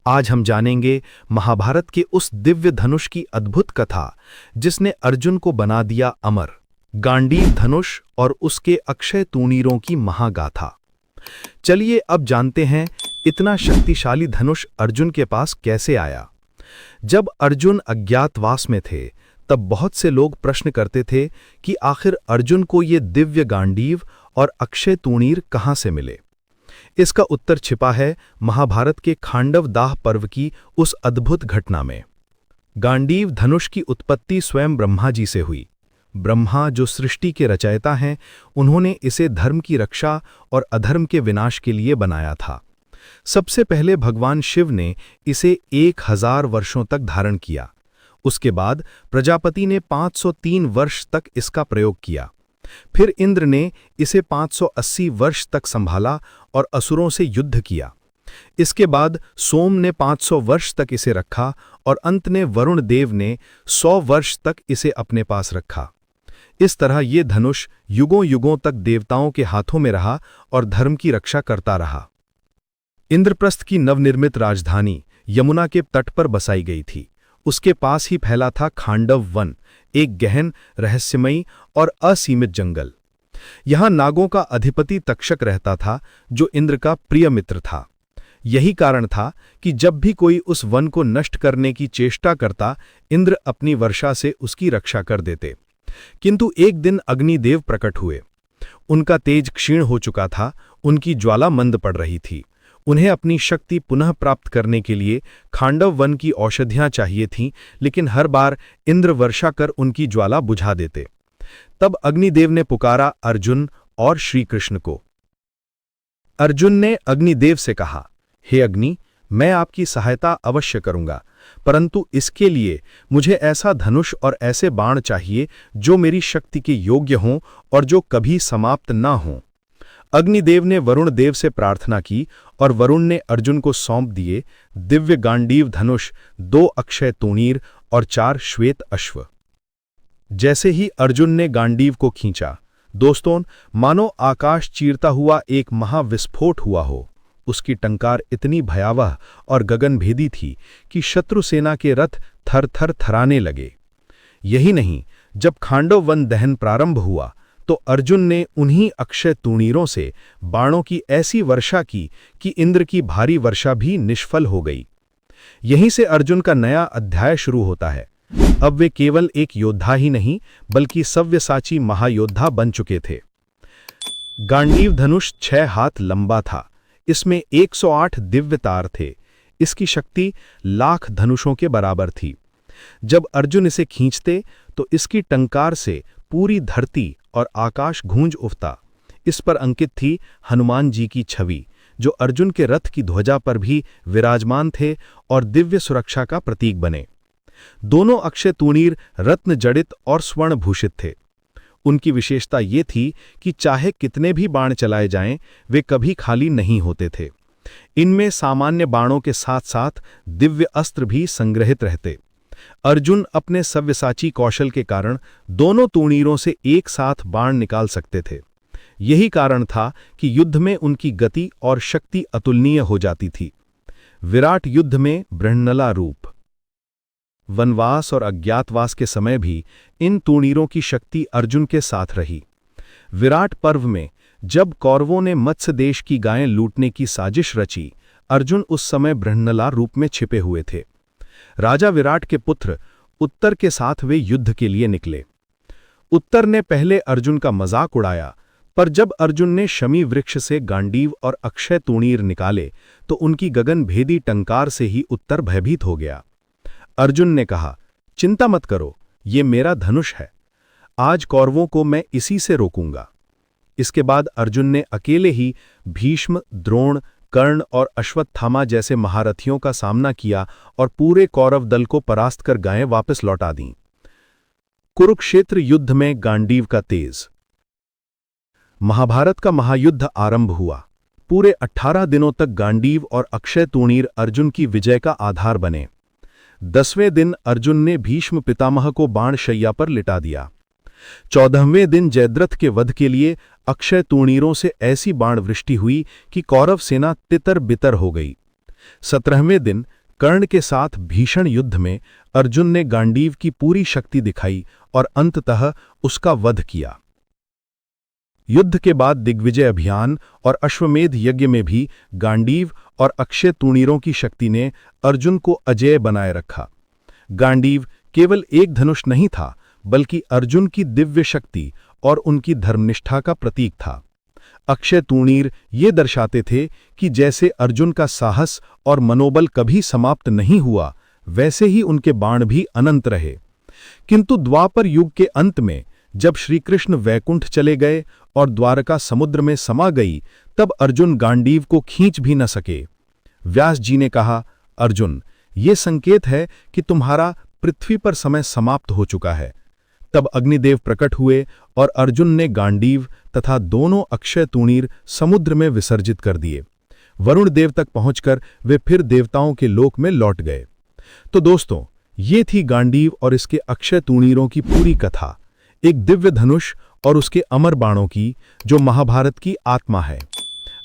आज हम जानेंगे महाभारत के उस दिव्य धनुष की अद्भुत कथा जिसने अर्जुन को बना दिया अमर, गांडीव धनुष और उसके अक्षय तूणीरों की महागाथा। चलिए अब जानते हैं इतना शक्तिशाली धनुष अर्जुन के पास कैसे आया। जब अर्जुन अज्ञातवास में थे तब बहुत से लोग प्रश्न करते थे कि आखिर अर्जुन को ये दिव्य गांडीव और अक्षय तूणीर कहाँ से मिले। इसका उत्तर छिपा है महाभारत के खांडव दाह पर्व की उस अद्भुत घटना में। गांडीव धनुष की उत्पत्ति स्वयं ब्रह्मा जी से हुई। ब्रह्मा जो सृष्टि के रचयिता हैं, उन्होंने इसे धर्म की रक्षा और अधर्म के विनाश के लिए बनाया था। सबसे पहले भगवान शिव ने इसे 1000 वर्षों तक धारण किया। उसके बाद प्रजापति ने 503 वर्ष तक इसका प्रयोग किया। फिर इंद्र ने इसे 580 वर्ष तक संभाला और असुरों से युद्ध किया। इसके बाद सोम ने 500 वर्ष तक इसे रखा और अंत में वरुण देव ने 100 वर्ष तक इसे अपने पास रखा। इस तरह ये धनुष युगों युगों तक देवताओं के हाथों में रहा और धर्म की रक्षा करता रहा। इंद्रप्रस्थ की नवनिर्मित राजधानी यमुना के तट पर बसाई गई थी। उसके पास ही फैला था खांडव वन, एक गहन, रहस्यमयी और असीमित जंगल। यहां नागों का अधिपति तक्षक रहता था, जो इंद्र का प्रिय मित्र था। यही कारण था कि जब भी कोई उस वन को नष्ट करने की चेष्टा करता, इंद्र अपनी वर्षा से उसकी रक्षा कर देते। किंतु एक दिन अग्निदेव प्रकट हुए। उनका तेज क्षीण हो चुका था, उनकी ज्वाला मंद पड़ रही थी। उन्हें अपनी शक्ति पुनः प्राप्त करने के लिए खांडव वन की औषधियां चाहिए थीं, लेकिन हर बार इंद्र वर्षा कर उनकी ज्वाला बुझा देते। तब अग्निदेव ने पुकारा अर्जुन और श्री कृष्ण को। अर्जुन ने अग्निदेव से कहा, हे अग्नि, मैं आपकी सहायता अवश्य करूंगा, परंतु इसके लिए मुझे ऐसा धनुष और ऐसे बाण चाहिए जो मेरी शक्ति के योग्य हों और जो कभी समाप्त ना हों। अग्निदेव ने वरुण देव से प्रार्थना की और वरुण ने अर्जुन को सौंप दिए दिव्य गांडीव धनुष, 2 अक्षय तूणीर और 4 श्वेत अश्व। जैसे ही अर्जुन ने गांडीव को खींचा, दोस्तों, मानो आकाश चीरता हुआ एक महाविस्फोट हुआ हो। उसकी टंकार इतनी भयावह और गगनभेदी थी कि शत्रु सेना के रथ थर थर थराने लगे। यही नहीं, जब खांडव वन दहन प्रारंभ हुआ तो अर्जुन ने उन्हीं अक्षय तूणीरों से बाणों की ऐसी वर्षा की कि इंद्र की भारी वर्षा भी निष्फल हो गई। यहीं से अर्जुन का नया अध्याय शुरू होता है। अब वे केवल एक योद्धा ही नहीं, बल्कि सव्यसाची महायोद्धा बन चुके थे। गांडीव धनुष 6 हाथ लंबा था। इसमें 108 दिव्य तार थे। इसकी शक्ति लाख धनुषों के बराबर थी। जब अर्जुन इसे खींचते तो इसकी टंकार से पूरी धरती और आकाश गूंज उठता। इस पर अंकित थी हनुमान जी की छवि, जो अर्जुन के रथ की ध्वजा पर भी विराजमान थे और दिव्य सुरक्षा का प्रतीक बने। दोनों अक्षय तूणीर रत्न जड़ित और स्वर्ण भूषित थे। उनकी विशेषता ये थी कि चाहे कितने भी बाण चलाए जाएं, वे कभी खाली नहीं होते थे। इनमें सामान्य बाणों के साथ साथ दिव्य अस्त्र भी संग्रहित रहते। अर्जुन अपने सव्यसाची कौशल के कारण दोनों तूणीरों से एक साथ बाण निकाल सकते थे। यही कारण था कि युद्ध में उनकी गति और शक्ति अतुलनीय हो जाती थी। विराट युद्ध में बृहन्नला रूप। वनवास और अज्ञातवास के समय भी इन तूणीरों की शक्ति अर्जुन के साथ रही। विराट पर्व में जब कौरवों ने मत्स्य देश की गायें लूटने की साजिश रची, अर्जुन उस समय बृहन्नला रूप में छिपे हुए थे। राजा विराट के पुत्र उत्तर के साथ वे युद्ध के लिए निकले। उत्तर ने पहले अर्जुन का मजाक उड़ाया, पर जब अर्जुन ने शमी वृक्ष से गांडीव और अक्षय तूणीर निकाले तो उनकी गगनभेदी टंकार से ही उत्तर भयभीत हो गया। अर्जुन ने कहा, चिंता मत करो, ये मेरा धनुष है। आज कौरवों को मैं इसी से रोकूंगा। इसके बाद अर्जुन ने अकेले ही भीष्म, द्रोण, कर्ण और अश्वत्थामा जैसे महारथियों का सामना किया और पूरे कौरव दल को परास्त कर गायें वापस लौटा दीं। कुरुक्षेत्र युद्ध में गांडीव का तेज। महाभारत का महायुद्ध आरंभ हुआ। पूरे 18 दिनों तक गांडीव और अक्षय तूणीर अर्जुन की विजय का आधार बने। 10वें दिन अर्जुन ने भीष्म पितामह को बाण शैया पर लिटा दिया। 14वें दिन जयद्रथ के वध के लिए अक्षय तूणीरों से ऐसी बाण वृष्टि हुई कि कौरव सेना तितर बितर हो गई। 17वें दिन कर्ण के साथ भीषण युद्ध में अर्जुन ने गांडीव की पूरी शक्ति दिखाई और अंततः उसका वध किया। युद्ध के बाद दिग्विजय अभियान और अश्वमेध यज्ञ में भी गांडीव और अक्षय तूणीरों की शक्ति ने अर्जुन को अजेय बनाए रखा। गांडीव केवल एक धनुष नहीं था, बल्कि अर्जुन की दिव्य शक्ति और उनकी धर्मनिष्ठा का प्रतीक था। अक्षय तूणीर ये दर्शाते थे कि जैसे अर्जुन का साहस और मनोबल कभी समाप्त नहीं हुआ, वैसे ही उनके बाण भी अनंत रहे। किंतु द्वापर युग के अंत में जब श्रीकृष्ण वैकुंठ चले गए और द्वारका समुद्र में समा गई, तब अर्जुन गांडीव को खींच भी न सके। व्यास जी ने कहा, अर्जुन, ये संकेत है कि तुम्हारा पृथ्वी पर समय समाप्त हो चुका है। तब अग्निदेव प्रकट हुए और अर्जुन ने गांडीव तथा दोनों अक्षय तूणीर समुद्र में विसर्जित कर दिए। वरुण देव तक पहुंचकर वे फिर देवताओं के लोक में लौट गए। तो दोस्तों, ये थी गांडीव और इसके अक्षय तूणीरों की पूरी कथा, एक दिव्य धनुष और उसके अमर बाणों की, जो महाभारत की आत्मा है।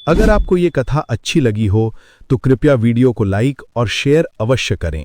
अगर आपको ये कथा अच्छी लगी हो तो कृपया वीडियो को लाइक और शेयर अवश्य करें।